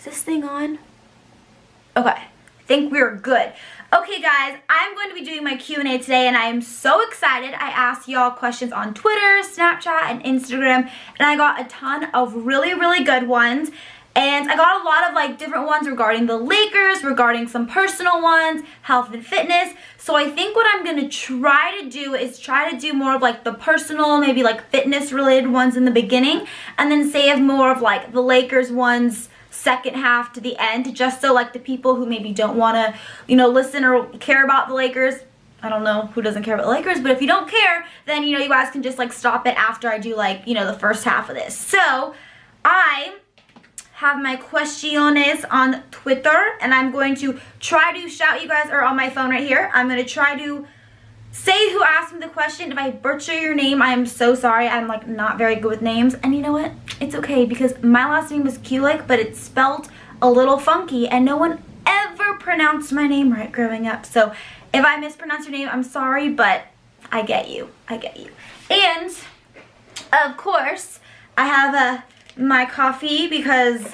Is this thing on? Okay, I think we're good. Okay guys, I'm going to be doing my Q&A today and I am so excited. I asked y'all questions on Twitter, Snapchat, and Instagram, and I got a ton of really, really good ones. And I got a lot of like different ones regarding the Lakers, regarding some personal ones, health and fitness. So I think what I'm gonna try to do is try to do more of like the personal, maybe like fitness related ones in the beginning, and then save more of like the Lakers ones second half to the end, just so like the people who maybe don't wanna, you know, listen or care about the Lakers, I don't know who doesn't care about the Lakers, but if you don't care, then you know, you guys can just like stop it after I do like, you know, the first half of this. So I have my questiones on Twitter, and I'm going to try to shout you guys, or on my phone right here. I'm going to try to say who asked me the question. If I butcher your name, I am so sorry. I'm like not very good with names, and you know what? It's okay because my last name was Kulik, but it's spelled a little funky, and no one ever pronounced my name right growing up. So if I mispronounce your name, I'm sorry, but I get you. I get you. And of course, I have my coffee, because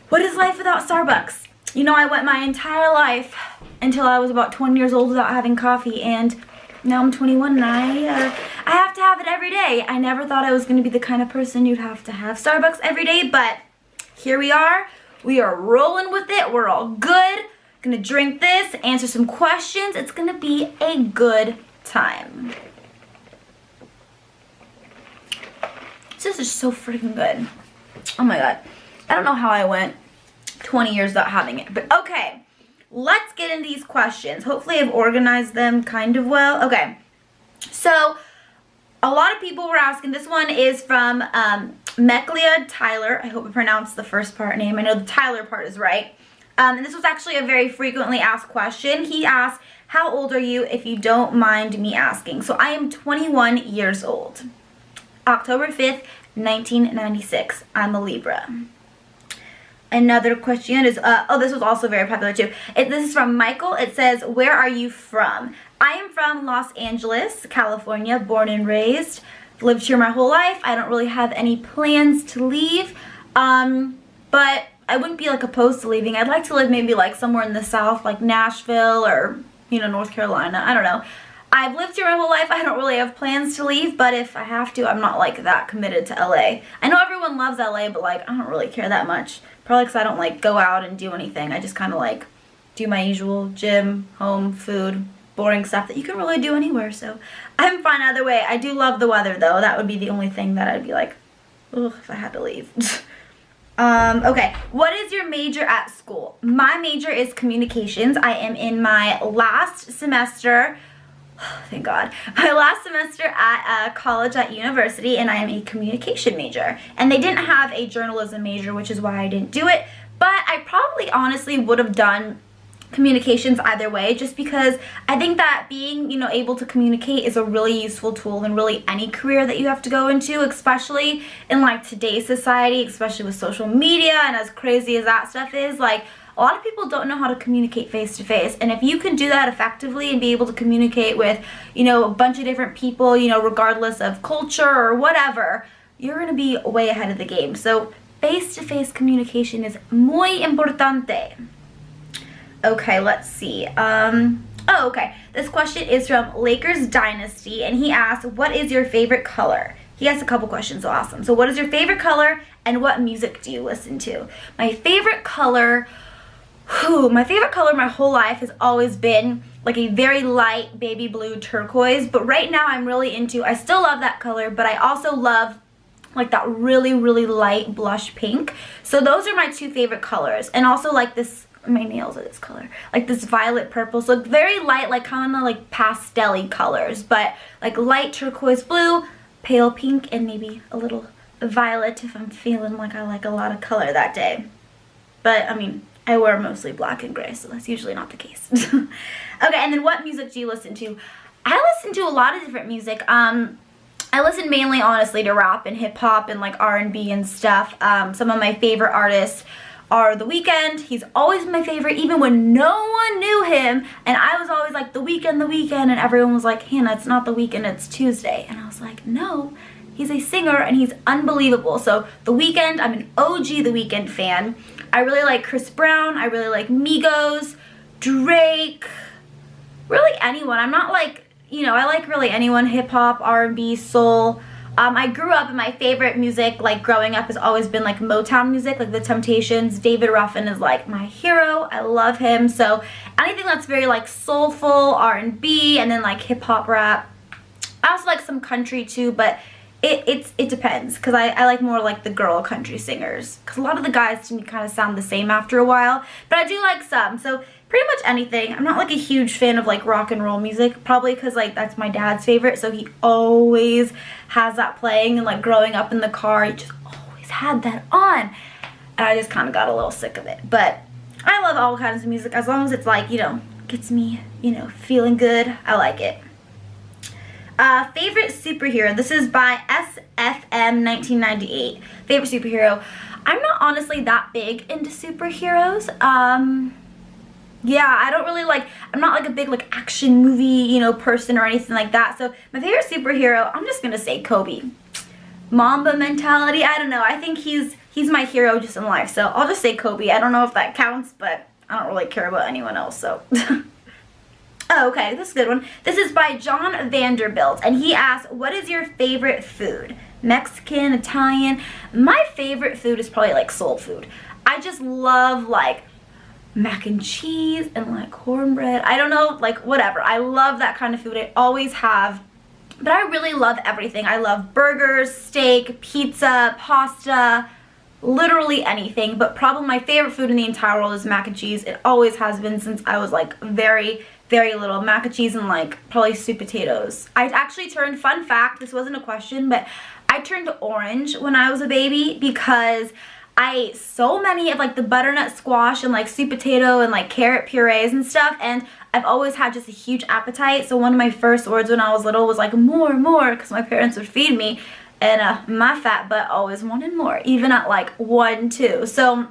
what is life without Starbucks? You know, I went my entire life until I was about 20 years old without having coffee, and now I'm 21 and I have to have it every day. I never thought I was going to be the kind of person you'd have to have Starbucks every day, but here we are. We are rolling with it. We're all good. Gonna drink this, answer some questions. It's gonna be a good time. This is so freaking good. Oh my god. I don't know how I went 20 years without having it. But okay, let's get into these questions. Hopefully I've organized them kind of well. Okay, so a lot of people were asking. This one is from Meklia Tyler. I hope I pronounced the first part name. I know the Tyler part is right. And this was actually a very frequently asked question. He asked, how old are you, if you don't mind me asking? So I am 21 years old. October 5th, 1996. I'm a Libra. Another question is, oh, this was also very popular too. This is from Michael. It says, where are you from? I am from Los Angeles, California, born and raised. Lived here my whole life. I don't really have any plans to leave, but I wouldn't be like opposed to leaving. I'd like to live maybe like somewhere in the South, like Nashville or, you know, North Carolina. I don't know. I've lived here my whole life. I don't really have plans to leave, but if I have to, I'm not like that committed to LA. I know everyone loves LA, but like I don't really care that much. Probably because I don't like go out and do anything. I just kind of like do my usual gym, home, food, boring stuff that you can really do anywhere. So I'm fine either way. I do love the weather though. That would be the only thing that I'd be like, ugh, if I had to leave. Okay, what is your major at school? My major is communications. I am in my last semester. Thank God. My last semester at college at university, and I am a communication major. And they didn't have a journalism major, which is why I didn't do it. But I probably honestly would have done communications either way, just because I think that being, you know, able to communicate is a really useful tool in really any career that you have to go into, especially in like today's society, especially with social media and as crazy as that stuff is. Like, a lot of people don't know how to communicate face to face, and if you can do that effectively and be able to communicate with, you know, a bunch of different people, you know, regardless of culture or whatever, you're gonna be way ahead of the game. So face to face communication is muy importante. Okay, let's see. Oh, okay. This question is from Lakers Dynasty, and he asked, what is your favorite color? He has a couple questions, so awesome. So what is your favorite color, and what music do you listen to? My favorite color, my favorite color my whole life has always been like a very light baby blue turquoise, but right now I'm really into, I still love that color, but I also love like that really, really light blush pink. So those are my two favorite colors, and also like this, my nails are this color, like this violet purple, so very light, like kind of like pastel-y colors, but like light turquoise blue, pale pink, and maybe a little violet if I'm feeling like I like a lot of color that day. But I mean, I wear mostly black and gray, so that's usually not the case. Okay, and then what music do you listen to? I listen to a lot of different music. I listen mainly, honestly, to rap and hip-hop and like R&B and stuff. Some of my favorite artists are The Weeknd. He's always my favorite, even when no one knew him, and I was always like, The Weeknd, and everyone was like, Hannah, it's not The Weeknd, it's Tuesday. And I was like, no, He's a singer and he's unbelievable. So The Weeknd, I'm an OG The Weeknd fan. I really like Chris Brown. I really like Migos, Drake, really anyone. I'm not like, you know, I like really anyone, hip hop, R&B, soul. I grew up and my favorite music, like growing up, has always been like Motown music, like The Temptations. David Ruffin is like my hero. I love him. So anything that's very like soulful, R&B, and then like hip hop rap. I also like some country too, but it depends, because I like more like the girl country singers, because a lot of the guys to me kind of sound the same after a while, but I do like some. So pretty much anything. I'm not like a huge fan of like rock and roll music, probably because like that's my dad's favorite, so he always has that playing, and like growing up in the car, he just always had that on, and I just kind of got a little sick of it. But I love all kinds of music as long as it's like, you know, gets me, you know, feeling good. I like it. Favorite superhero. This is by SFM1998. Favorite superhero. I'm not honestly that big into superheroes. Yeah, I don't really like, I'm not like a big like action movie, you know, person or anything like that. So my favorite superhero, I'm just gonna say Kobe. Mamba mentality, I don't know. I think he's my hero just in life. So I'll just say Kobe. I don't know if that counts, but I don't really care about anyone else, so. Oh, okay, this is a good one. This is by John Vanderbilt, and he asks, what is your favorite food? Mexican, Italian? My favorite food is probably like soul food. I just love like mac and cheese and like cornbread. I don't know, like whatever. I love that kind of food. I always have. But I really love everything. I love burgers, steak, pizza, pasta, literally anything. But probably my favorite food in the entire world is mac and cheese. It always has been since I was like very little. Mac and cheese and like probably sweet potatoes. I actually turned, fun fact, this wasn't a question, but I turned orange when I was a baby because I ate so many of like the butternut squash and like sweet potato and like carrot purees and stuff, and I've always had just a huge appetite. So one of my first words when I was little was like more, because my parents would feed me, and my fat butt always wanted more, even at like 1, 2. So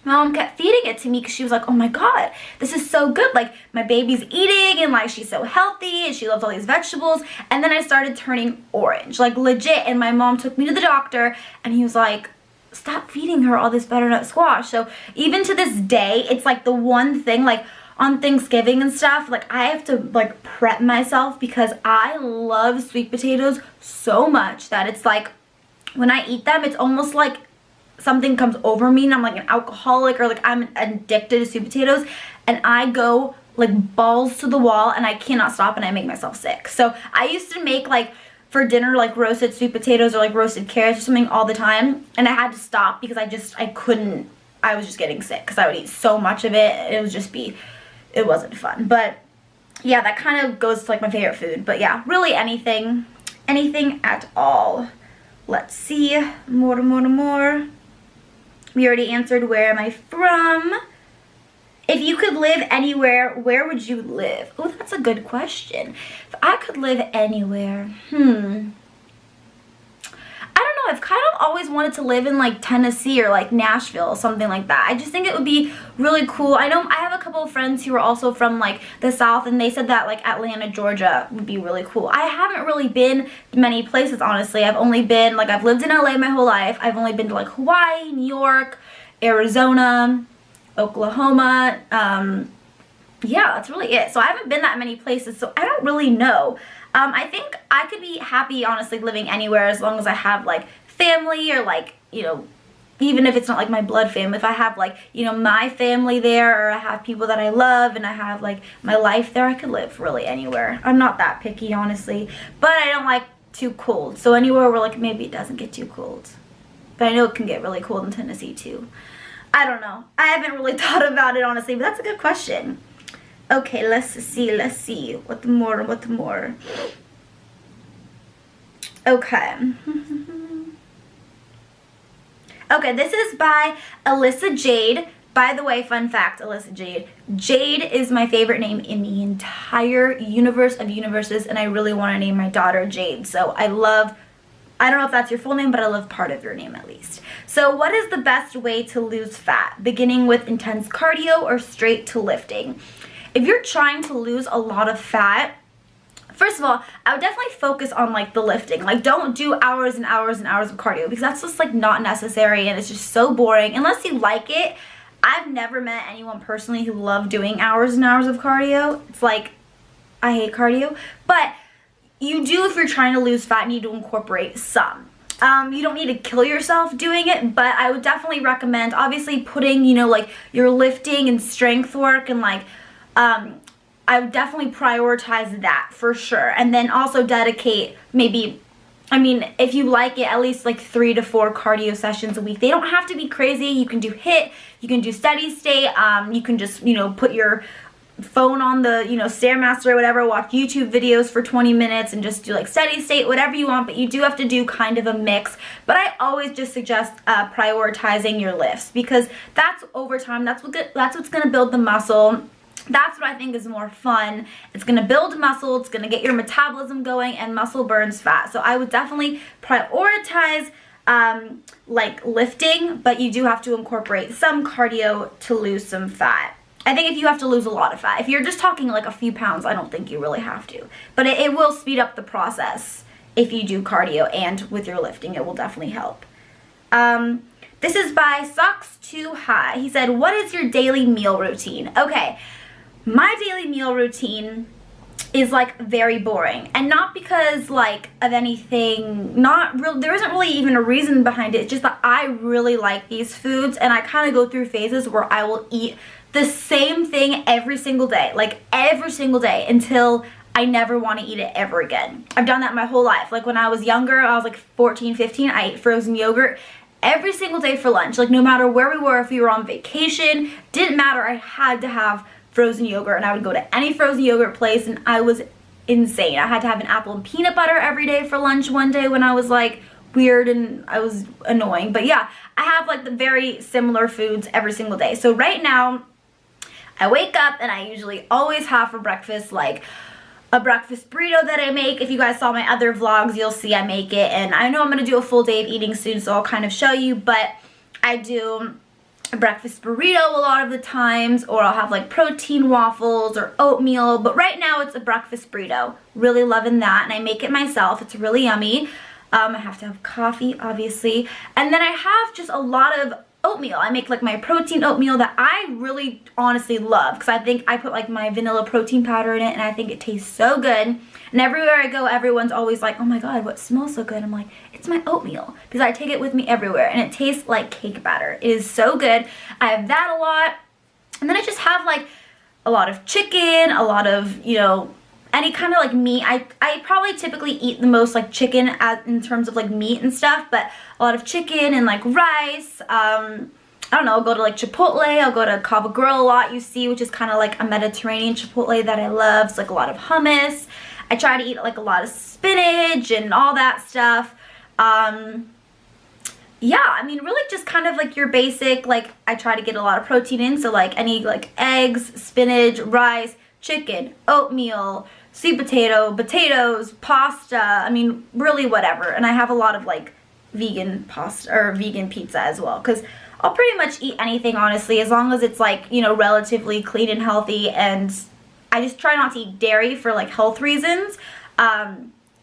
Mom kept feeding it to me because she was like, oh my god, this is so good. Like, my baby's eating and like she's so healthy and she loves all these vegetables. And then I started turning orange, like legit. And my mom took me to the doctor and he was like, stop feeding her all this butternut squash. So even to this day, it's like the one thing, like on Thanksgiving and stuff, like I have to like prep myself because I love sweet potatoes so much that it's like when I eat them, it's almost like something comes over me and I'm like an alcoholic, or like I'm addicted to sweet potatoes, and I go like balls to the wall and I cannot stop and I make myself sick. So I used to make like for dinner like roasted sweet potatoes or like roasted carrots or something all the time, and I had to stop because I couldn't, I was just getting sick because I would eat so much of it. It would just be, it wasn't fun. But yeah, that kind of goes to like my favorite food. But yeah, really anything at all. Let's see, more. We already answered where am I from. If you could live anywhere, where would you live? Oh, that's a good question. If I could live anywhere, I don't know. I've kind of always wanted to live in like Tennessee or like Nashville, something like that. I just think it would be really cool. I know I have a couple of friends who are also from like the South, and they said that like Atlanta, Georgia would be really cool. I haven't really been to many places, honestly. I've only been, like, I've lived in LA my whole life. I've only been to like Hawaii, New York, Arizona, Oklahoma. Yeah, that's really it. So I haven't been that many places, so I don't really know. I think I could be happy, honestly, living anywhere as long as I have, like, family or, like, you know, even if it's not, like, my blood family. If I have, like, you know, my family there, or I have people that I love and I have, like, my life there, I could live really anywhere. I'm not that picky, honestly. But I don't like too cold. So anywhere where, like, maybe it doesn't get too cold. But I know it can get really cold in Tennessee, too. I don't know. I haven't really thought about it, honestly, but that's a good question. Okay, let's see. What more? Okay. Okay, this is by Alyssa Jade. By the way, fun fact, Alyssa Jade. Jade is my favorite name in the entire universe of universes, and I really want to name my daughter Jade. So I don't know if that's your full name, but I love part of your name at least. So what is the best way to lose fat? Beginning with intense cardio or straight to lifting? If you're trying to lose a lot of fat, First of all, I would definitely focus on like the lifting. Like don't do hours and hours and hours of cardio because that's just like not necessary and it's just so boring unless you like it. I've never met anyone personally who loved doing hours and hours of cardio. It's like, I hate cardio, but you do, if you're trying to lose fat, need to incorporate some. You don't need to kill yourself doing it, but I would definitely recommend obviously putting, you know, like your lifting and strength work and like, I would definitely prioritize that for sure. And then also dedicate maybe, I mean, if you like it, at least like 3 to 4 cardio sessions a week. They don't have to be crazy. You can do HIIT, you can do steady state, you can just, you know, put your phone on the, you know, Stairmaster or whatever, watch YouTube videos for 20 minutes and just do like steady state, whatever you want, but you do have to do kind of a mix. But I always just suggest prioritizing your lifts because that's over time, that's what's going to build the muscle. That's what I think is more fun. It's going to build muscle, it's going to get your metabolism going, and muscle burns fat. So I would definitely prioritize like lifting, but you do have to incorporate some cardio to lose some fat. I think if you have to lose a lot of fat, if you're just talking like a few pounds, I don't think you really have to. But it will speed up the process if you do cardio, and with your lifting, it will definitely help. This is by Socks Too High. He said, what is your daily meal routine? Okay. My daily meal routine is like very boring, and not because like of anything, there isn't really even a reason behind it. It's just that I really like these foods, and I kind of go through phases where I will eat the same thing every single day, like every single day, until I never want to eat it ever again. I've done that my whole life. Like when I was younger, I was like 14, 15, I ate frozen yogurt every single day for lunch. Like no matter where we were, if we were on vacation, didn't matter, I had to have frozen yogurt, and I would go to any frozen yogurt place, and I was insane. I had to have an apple and peanut butter every day for lunch one day when I was like weird and I was annoying. But yeah, I have like the very similar foods every single day. So right now, I wake up and I usually always have for breakfast like a breakfast burrito that I make. If you guys saw my other vlogs, you'll see I make it, and I know I'm going to do a full day of eating soon, so I'll kind of show you, but I do a breakfast burrito a lot of the times, or I'll have like protein waffles or oatmeal, but right now it's a breakfast burrito. Really loving that, and I make it myself. It's really yummy. I have to have coffee, obviously, and then I have just a lot of oatmeal. I make like my protein oatmeal that I really honestly love because I think I put like my vanilla protein powder in it, and I think it tastes so good. And everywhere I go, everyone's always like, oh my god, what smells so good? I'm like, it's my oatmeal, because I take it with me everywhere, and it tastes like cake batter. It is so good. I have that a lot, and then I just have like a lot of chicken, a lot of, you know, any kind of like meat. I probably typically eat the most like chicken in terms of like meat and stuff, but a lot of chicken and like rice. I don't know, I'll go to like Chipotle, I'll go to Cava Grill a lot, you see, which is kind of like a Mediterranean Chipotle that I love. It's like a lot of hummus. I try to eat like a lot of spinach and all that stuff. Yeah, I mean, really just kind of like your basic, like I try to get a lot of protein in, so like any like eggs, spinach, rice, chicken, oatmeal, sweet potato, potatoes, pasta, I mean, really whatever. And I have a lot of like vegan pasta or vegan pizza as well, because I'll pretty much eat anything, honestly, as long as it's like, you know, relatively clean and healthy, and I just try not to eat dairy for like health reasons.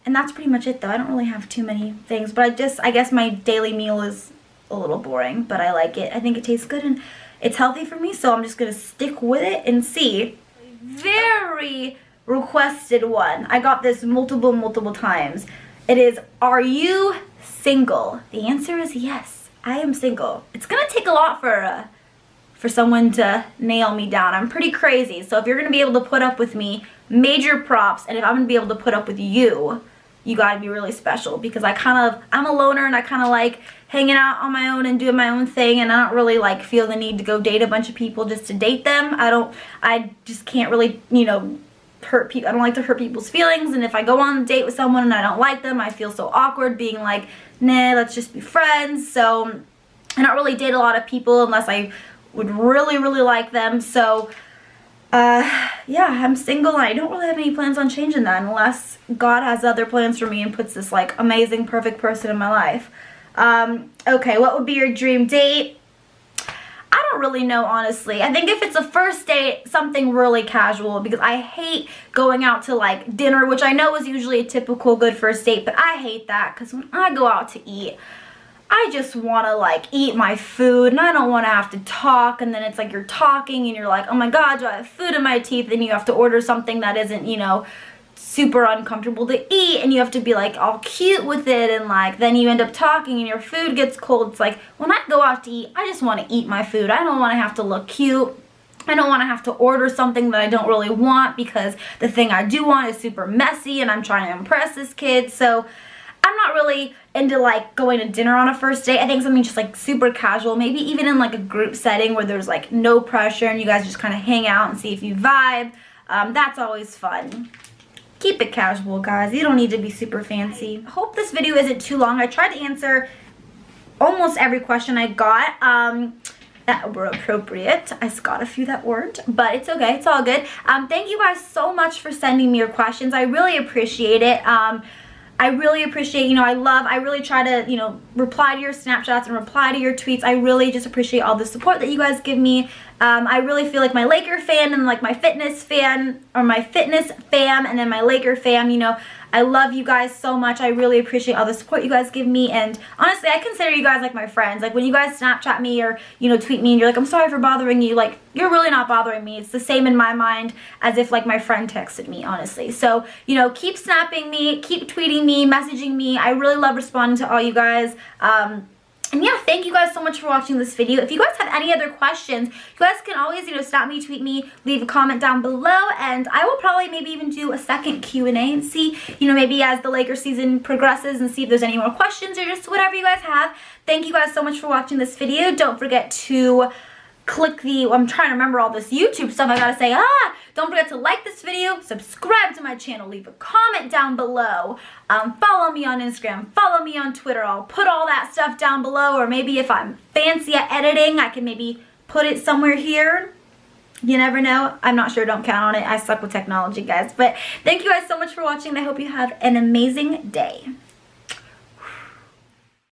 And that's pretty much it though. I don't really have too many things, but I guess my daily meal is a little boring, but I like it. I think it tastes good and it's healthy for me, so I'm just gonna stick with it and see. Very requested one. I got this multiple times. It is, are you single? The answer is yes, I am single. It's gonna take a lot for someone to nail me down. I'm pretty crazy, so if you're gonna be able to put up with me, major props. And if I'm gonna be able to put up with you, you gotta be really special, because I'm a loner, and I kind of like hanging out on my own and doing my own thing, and I don't really like feel the need to go date a bunch of people just to date them. I just can't really, you know, hurt people. I don't like to hurt people's feelings, and if I go on a date with someone and I don't like them, I feel so awkward being like, nah, let's just be friends. So I don't really date a lot of people unless I would really like them. So yeah, I'm single, and I don't really have any plans on changing that unless God has other plans for me and puts this like amazing, perfect person in my life. Okay, what would be your dream date? I don't really know, honestly. I think if it's a first date, something really casual, because I hate going out to like dinner, which I know is usually a typical good first date, but I hate that because when I go out to eat, I just want to like eat my food and I don't want to have to talk, and then it's like you're talking and you're like, oh my god, do I have food in my teeth? And you have to order something that isn't, you know, super uncomfortable to eat, and you have to be like all cute with it, and like then you end up talking and your food gets cold. It's like when I go out to eat, I just want to eat my food. I don't want to have to look cute. I don't want to have to order something that I don't really want because the thing I do want is super messy and I'm trying to impress this kid. So I'm not really into like going to dinner on a first date. I think something just like super casual, maybe even in like a group setting where there's like no pressure and you guys just kind of hang out and see if you vibe. That's always fun. Keep it casual, guys. You don't need to be super fancy. I hope this video isn't too long. I tried to answer almost every question I got that were appropriate. I got a few that weren't, but it's okay. It's all good. Thank you guys so much for sending me your questions. I really appreciate it. I really appreciate, you know, I really try to, you know, reply to your Snapchats and reply to your tweets. I really just appreciate all the support that you guys give me. I really feel like my Laker fan and like my fitness fan, or my fitness fam and then my Laker fam, you know, I love you guys so much. I really appreciate all the support you guys give me, and honestly, I consider you guys like my friends. Like when you guys Snapchat me or, you know, tweet me and you're like, I'm sorry for bothering you, like you're really not bothering me. It's the same in my mind as if like my friend texted me, honestly. So, you know, keep snapping me, keep tweeting me, messaging me. I really love responding to all you guys. And yeah, thank you guys so much for watching this video. If you guys have any other questions, you guys can always, you know, stop me, tweet me, leave a comment down below, and I will probably maybe even do a second Q&A and see, you know, maybe as the Laker season progresses and see if there's any more questions or just whatever you guys have. Thank you guys so much for watching this video. Don't forget to click the, I'm trying to remember all this YouTube stuff I gotta say. Don't forget to like this video, subscribe to my channel, leave a comment down below, follow me on Instagram, follow me on Twitter. I'll put all that stuff down below, or maybe if I'm fancy at editing, I can maybe put it somewhere here. You never know. I'm not sure. Don't count on it. I suck with technology, guys. But thank you guys so much for watching, and I hope you have an amazing day.